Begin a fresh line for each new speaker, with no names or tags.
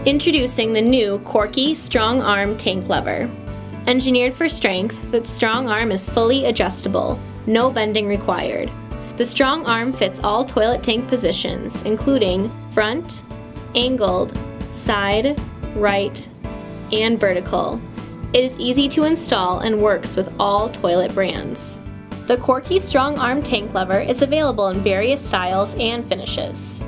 Introducing the new Korky StrongARM tank lever. Engineered for strength, the StrongARM is fully adjustable, no bending required. The StrongARM fits all toilet tank positions, including front, angled, side, right, and vertical. It is easy to install and works with all toilet brands. The Korky StrongARM tank lever is available in various styles and finishes.